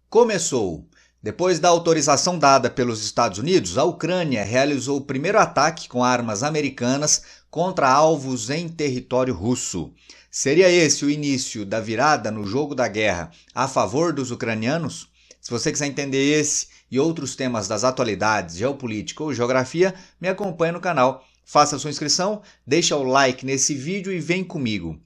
Começou! Depois da autorização dada pelos Estados Unidos, a Ucrânia realizou o primeiro ataque com armas americanas contra alvos em território russo. Seria esse o início da virada no jogo da guerra a favor dos ucranianos? Se você quiser entender esse e outros temas das atualidades, geopolítica ou geografia, me acompanhe no canal. Faça sua inscrição, deixa o like nesse vídeo e vem comigo.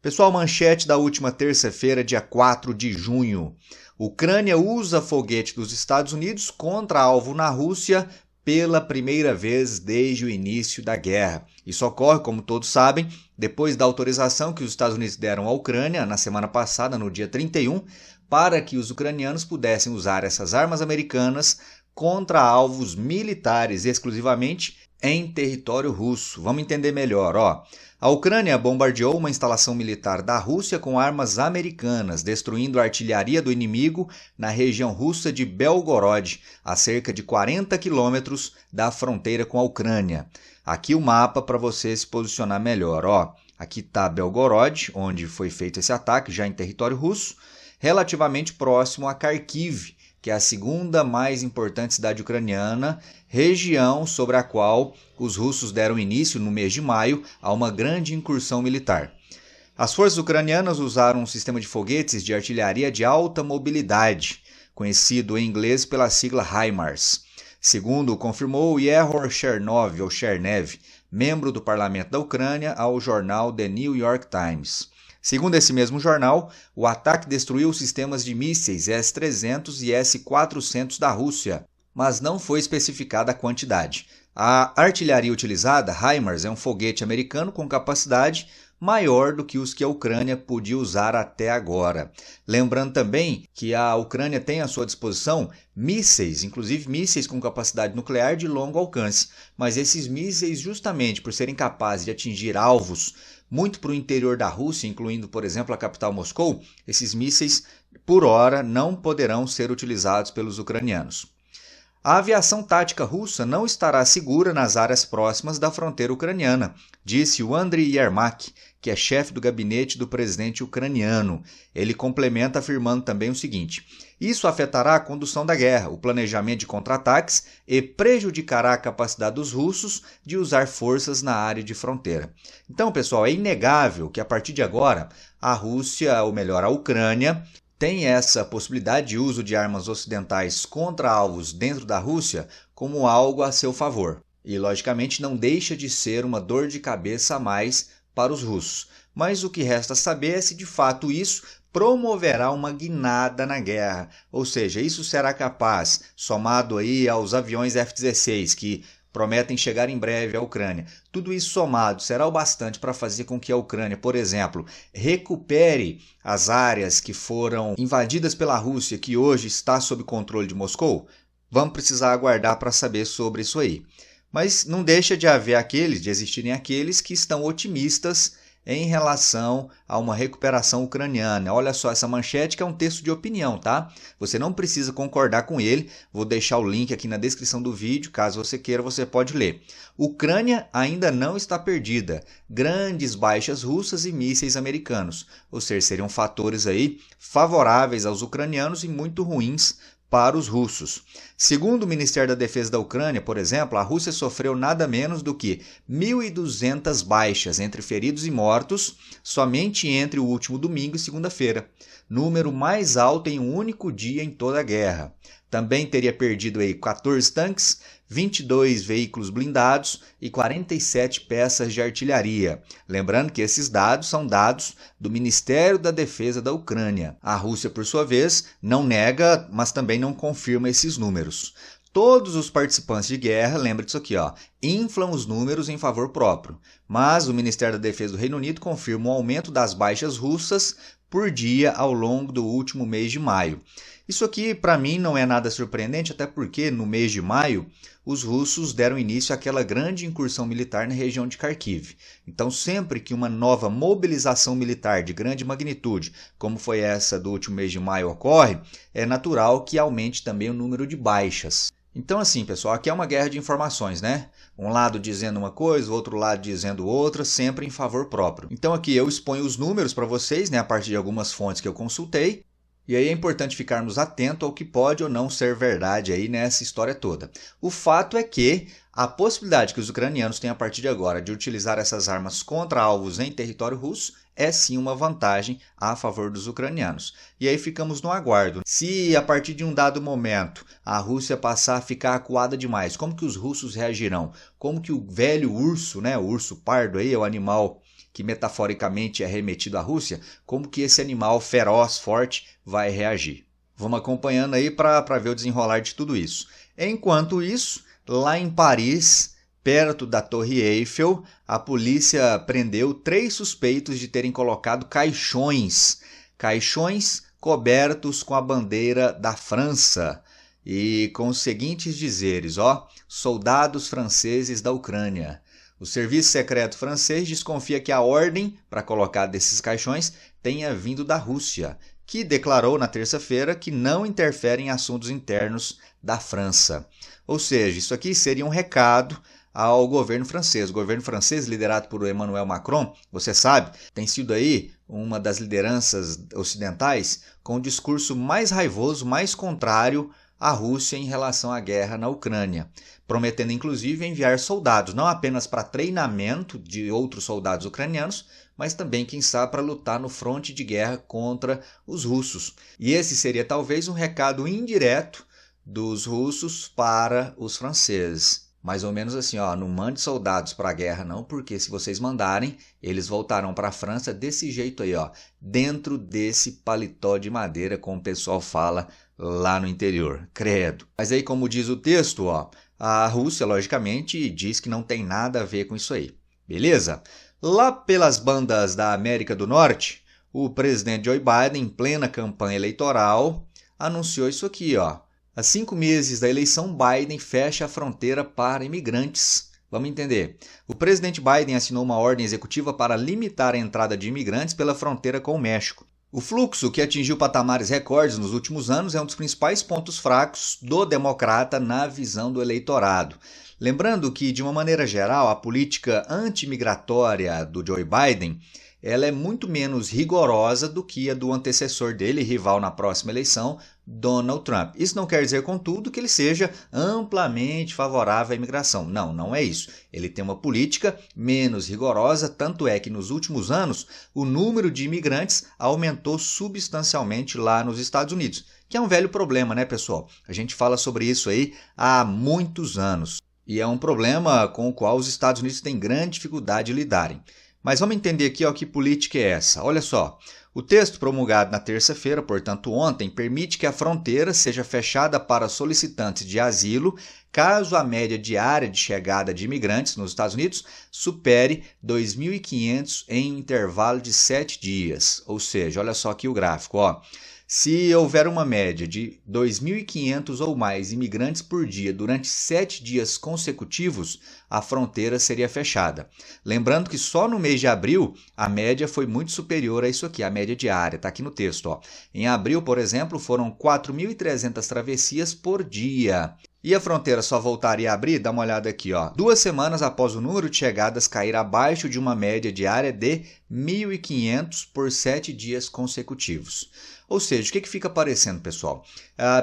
Pessoal, manchete da última terça-feira, dia 4 de junho. Ucrânia usa foguete dos Estados Unidos contra alvo na Rússia pela primeira vez desde o início da guerra. Isso ocorre, como todos sabem, depois da autorização que os Estados Unidos deram à Ucrânia na semana passada, no dia 31, para que os ucranianos pudessem usar essas armas americanas contra alvos militares exclusivamente em território russo. Vamos entender melhor, ó. A Ucrânia bombardeou uma instalação militar da Rússia com armas americanas, destruindo a artilharia do inimigo na região russa de Belgorod, a cerca de 40 quilômetros da fronteira com a Ucrânia. Aqui o mapa para você se posicionar melhor, ó. Aqui está Belgorod, onde foi feito esse ataque, já em território russo, relativamente próximo a Kharkiv, que é a segunda mais importante cidade ucraniana, região sobre a qual os russos deram início, no mês de maio, a uma grande incursão militar. As forças ucranianas usaram um sistema de foguetes de artilharia de alta mobilidade, conhecido em inglês pela sigla HIMARS. Segundo confirmou Yehor Chernov, ou Chernev, membro do parlamento da Ucrânia, ao jornal The New York Times. Segundo esse mesmo jornal, o ataque destruiu sistemas de mísseis S-300 e S-400 da Rússia, mas não foi especificada a quantidade. A artilharia utilizada, HIMARS, é um foguete americano com capacidade maior do que os que a Ucrânia podia usar até agora. Lembrando também que a Ucrânia tem à sua disposição mísseis, inclusive mísseis com capacidade nuclear de longo alcance, mas esses mísseis, justamente por serem capazes de atingir alvos muito para o interior da Rússia, incluindo, por exemplo, a capital Moscou, esses mísseis, por hora, não poderão ser utilizados pelos ucranianos. A aviação tática russa não estará segura nas áreas próximas da fronteira ucraniana, disse o Andriy Yermak, que é chefe do gabinete do presidente ucraniano. Ele complementa afirmando também o seguinte: isso afetará a condução da guerra, o planejamento de contra-ataques e prejudicará a capacidade dos russos de usar forças na área de fronteira. Então, pessoal, é inegável que a partir de agora a Rússia, ou melhor, a Ucrânia, tem essa possibilidade de uso de armas ocidentais contra alvos dentro da Rússia como algo a seu favor. E, logicamente, não deixa de ser uma dor de cabeça a mais para os russos. Mas o que resta saber é se, de fato, isso promoverá uma guinada na guerra. Ou seja, isso será capaz, somado aí aos aviões F-16, que prometem chegar em breve à Ucrânia. Tudo isso somado será o bastante para fazer com que a Ucrânia, por exemplo, recupere as áreas que foram invadidas pela Rússia, que hoje está sob controle de Moscou? Vamos precisar aguardar para saber sobre isso aí. Mas não deixa de existirem aqueles que estão otimistas em relação a uma recuperação ucraniana. Olha só essa manchete, que é um texto de opinião, tá? Você não precisa concordar com ele. Vou deixar o link aqui na descrição do vídeo, caso você queira, você pode ler. Ucrânia ainda não está perdida. Grandes baixas russas e mísseis americanos. Ou seja, seriam fatores aí favoráveis aos ucranianos e muito ruins para os russos. Segundo o Ministério da Defesa da Ucrânia, por exemplo, a Rússia sofreu nada menos do que 1.200 baixas entre feridos e mortos somente entre o último domingo e segunda-feira, número mais alto em um único dia em toda a guerra. Também teria perdido aí 14 tanques, 22 veículos blindados e 47 peças de artilharia. Lembrando que esses dados são dados do Ministério da Defesa da Ucrânia. A Rússia, por sua vez, não nega, mas também não confirma esses números. Todos os participantes de guerra, lembra disso aqui, ó, inflam os números em favor próprio. Mas o Ministério da Defesa do Reino Unido confirma um aumento das baixas russas por dia ao longo do último mês de maio. Isso aqui, para mim, não é nada surpreendente, até porque no mês de maio os russos deram início àquela grande incursão militar na região de Kharkiv. Então, sempre que uma nova mobilização militar de grande magnitude, como foi essa do último mês de maio, ocorre, é natural que aumente também o número de baixas. Então, assim, pessoal, aqui é uma guerra de informações, né? Um lado dizendo uma coisa, o outro lado dizendo outra, sempre em favor próprio. Então, aqui eu exponho os números para vocês, né, a partir de algumas fontes que eu consultei. E aí é importante ficarmos atentos ao que pode ou não ser verdade aí nessa história toda. O fato é que a possibilidade que os ucranianos têm a partir de agora de utilizar essas armas contra alvos em território russo é sim uma vantagem a favor dos ucranianos. E aí ficamos no aguardo. Se a partir de um dado momento a Rússia passar a ficar acuada demais, como que os russos reagirão? Como que o velho urso, né, o urso pardo aí, é o animal que metaforicamente é remetido à Rússia, como que esse animal feroz, forte, vai reagir? Vamos acompanhando aí para ver o desenrolar de tudo isso. Enquanto isso, lá em Paris, perto da Torre Eiffel, a polícia prendeu 3 suspeitos de terem colocado caixões cobertos com a bandeira da França e com os seguintes dizeres, soldados franceses da Ucrânia. O serviço secreto francês desconfia que a ordem para colocar desses caixões tenha vindo da Rússia, que declarou na terça-feira que não interfere em assuntos internos da França. Ou seja, isso aqui seria um recado ao governo francês. O governo francês, liderado por Emmanuel Macron, você sabe, tem sido aí uma das lideranças ocidentais com o discurso mais raivoso, mais contrário à Rússia em relação à guerra na Ucrânia, prometendo inclusive enviar soldados, não apenas para treinamento de outros soldados ucranianos, mas também, quem sabe, para lutar no fronte de guerra contra os russos. E esse seria talvez um recado indireto dos russos para os franceses. Mais ou menos assim, não mande soldados para a guerra não, porque se vocês mandarem, eles voltarão para a França desse jeito aí, dentro desse paletó de madeira, como o pessoal fala lá no interior. Credo. Mas aí, como diz o texto, a Rússia, logicamente, diz que não tem nada a ver com isso aí. Beleza? Lá pelas bandas da América do Norte, o presidente Joe Biden, em plena campanha eleitoral, anunciou isso aqui, Há 5 meses da eleição, Biden fecha a fronteira para imigrantes. Vamos entender. O presidente Biden assinou uma ordem executiva para limitar a entrada de imigrantes pela fronteira com o México. O fluxo, que atingiu patamares recordes nos últimos anos, é um dos principais pontos fracos do democrata na visão do eleitorado. Lembrando que, de uma maneira geral, a política antimigratória do Joe Biden ela é muito menos rigorosa do que a do antecessor dele, rival na próxima eleição, Donald Trump. Isso não quer dizer, contudo, que ele seja amplamente favorável à imigração. Não, não é isso. Ele tem uma política menos rigorosa, tanto é que nos últimos anos o número de imigrantes aumentou substancialmente lá nos Estados Unidos, que é um velho problema, né, pessoal? A gente fala sobre isso aí há muitos anos. E é um problema com o qual os Estados Unidos têm grande dificuldade de lidarem. Mas vamos entender aqui que política é essa. Olha só, o texto promulgado na terça-feira, portanto ontem, permite que a fronteira seja fechada para solicitantes de asilo caso a média diária de chegada de imigrantes nos Estados Unidos supere 2.500 em um intervalo de 7 dias. Ou seja, olha só aqui o gráfico, Se houver uma média de 2.500 ou mais imigrantes por dia durante 7 dias consecutivos, a fronteira seria fechada. Lembrando que só no mês de abril a média foi muito superior a isso aqui, a média diária, está aqui no texto. Em abril, por exemplo, foram 4.300 travessias por dia. E a fronteira só voltaria a abrir, dá uma olhada aqui, 2 semanas após o número de chegadas cair abaixo de uma média diária de 1.500 por 7 dias consecutivos. Ou seja, o que fica aparecendo, pessoal?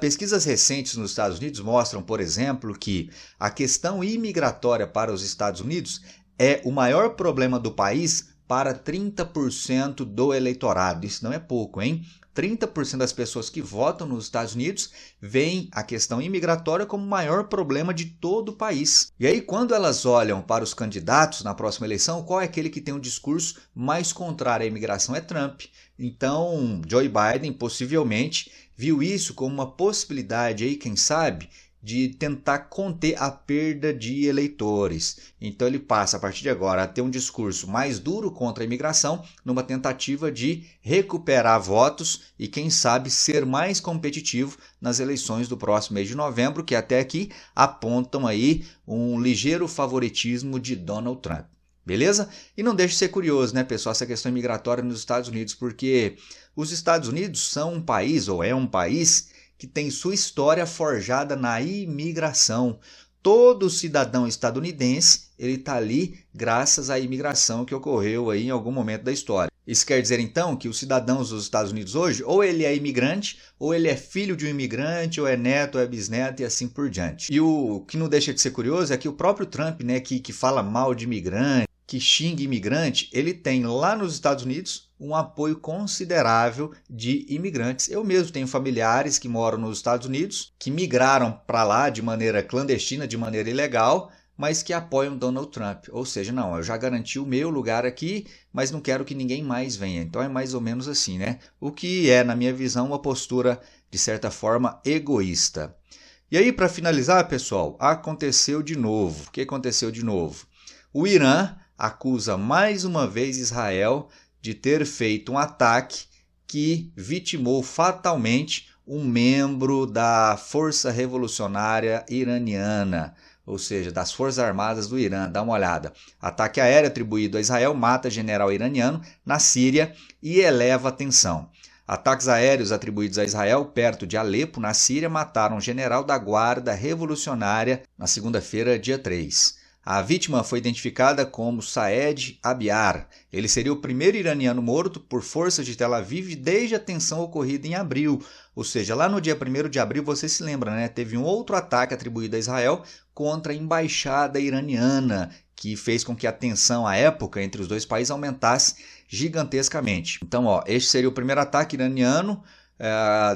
Pesquisas recentes nos Estados Unidos mostram, por exemplo, que a questão imigratória para os Estados Unidos é o maior problema do país para 30% do eleitorado. Isso não é pouco, hein? 30% das pessoas que votam nos Estados Unidos veem a questão imigratória como o maior problema de todo o país. E aí, quando elas olham para os candidatos na próxima eleição, qual é aquele que tem um discurso mais contrário à imigração? É Trump. Então, Joe Biden possivelmente viu isso como uma possibilidade, aí, quem sabe, de tentar conter a perda de eleitores. Então ele passa a partir de agora a ter um discurso mais duro contra a imigração, numa tentativa de recuperar votos e quem sabe ser mais competitivo nas eleições do próximo mês de novembro, que até aqui apontam aí um ligeiro favoritismo de Donald Trump. Beleza? E não deixe de ser curioso, né, pessoal, essa questão imigratória nos Estados Unidos, porque os Estados Unidos são um país, ou é um país, que tem sua história forjada na imigração. Todo cidadão estadunidense ele está ali graças à imigração que ocorreu aí em algum momento da história. Isso quer dizer então que os cidadãos dos Estados Unidos hoje, ou ele é imigrante, ou ele é filho de um imigrante, ou é neto, ou é bisneto e assim por diante. E o que não deixa de ser curioso é que o próprio Trump, né, que fala mal de imigrante, que xinga imigrante, ele tem lá nos Estados Unidos um apoio considerável de imigrantes. Eu mesmo tenho familiares que moram nos Estados Unidos, que migraram para lá de maneira clandestina, de maneira ilegal, mas que apoiam Donald Trump. Ou seja, não, eu já garanti o meu lugar aqui, mas não quero que ninguém mais venha. Então é mais ou menos assim, né? O que é, na minha visão, uma postura, de certa forma, egoísta. E aí, para finalizar, pessoal, aconteceu de novo. O que aconteceu de novo? O Irã acusa mais uma vez Israel de ter feito um ataque que vitimou fatalmente um membro da Força Revolucionária Iraniana, ou seja, das Forças Armadas do Irã. Dá uma olhada. Ataque aéreo atribuído a Israel mata general iraniano na Síria e eleva a tensão. Ataques aéreos atribuídos a Israel perto de Alepo, na Síria, mataram um general da Guarda Revolucionária na segunda-feira, dia 3. A vítima foi identificada como Saed Abiar. Ele seria o primeiro iraniano morto por forças de Tel Aviv desde a tensão ocorrida em abril. Ou seja, lá no dia 1º de abril, você se lembra, né? Teve um outro ataque atribuído a Israel contra a embaixada iraniana, que fez com que a tensão à época entre os dois países aumentasse gigantescamente. Então, este seria o primeiro ataque iraniano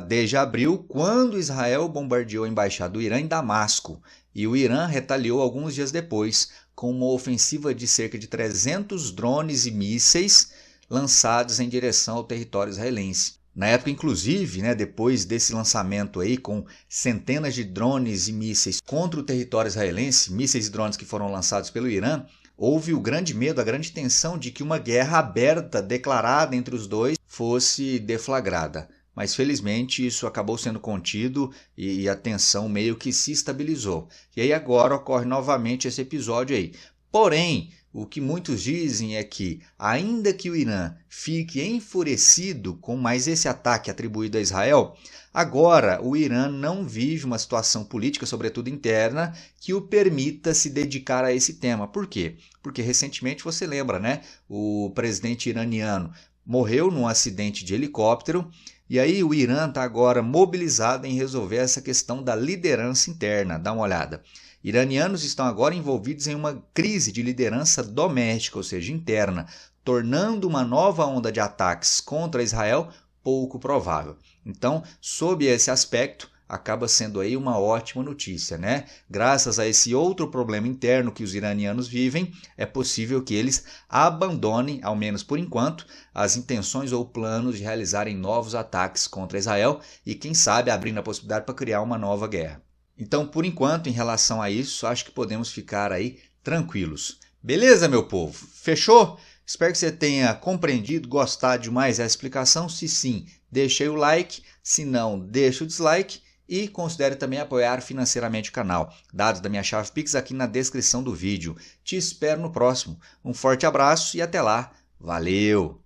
desde abril, quando Israel bombardeou a embaixada do Irã em Damasco. E o Irã retaliou alguns dias depois, com uma ofensiva de cerca de 300 drones e mísseis lançados em direção ao território israelense. Na época, inclusive, né, depois desse lançamento aí, com centenas de drones e mísseis contra o território israelense, mísseis e drones que foram lançados pelo Irã, houve o grande medo, a grande tensão de que uma guerra aberta declarada entre os dois fosse deflagrada. Mas felizmente isso acabou sendo contido e a tensão meio que se estabilizou. E aí agora ocorre novamente esse episódio aí. Porém, o que muitos dizem é que, ainda que o Irã fique enfurecido com mais esse ataque atribuído a Israel, agora o Irã não vive uma situação política, sobretudo interna, que o permita se dedicar a esse tema. Por quê? Porque recentemente, você lembra, né? O presidente iraniano morreu num acidente de helicóptero. E aí o Irã está agora mobilizado em resolver essa questão da liderança interna. Dá uma olhada. Iranianos estão agora envolvidos em uma crise de liderança doméstica, ou seja, interna, tornando uma nova onda de ataques contra Israel pouco provável. Então, sob esse aspecto, acaba sendo aí uma ótima notícia, né? Graças a esse outro problema interno que os iranianos vivem, é possível que eles abandonem, ao menos por enquanto, as intenções ou planos de realizarem novos ataques contra Israel e, quem sabe, abrindo a possibilidade para criar uma nova guerra. Então, por enquanto, em relação a isso, acho que podemos ficar aí tranquilos. Beleza, meu povo? Fechou? Espero que você tenha compreendido, gostado demais dessa explicação. Se sim, deixe aí o like. Se não, deixe o dislike. E considere também apoiar financeiramente o canal. Dados da minha chave Pix aqui na descrição do vídeo. Te espero no próximo. Um forte abraço e até lá. Valeu!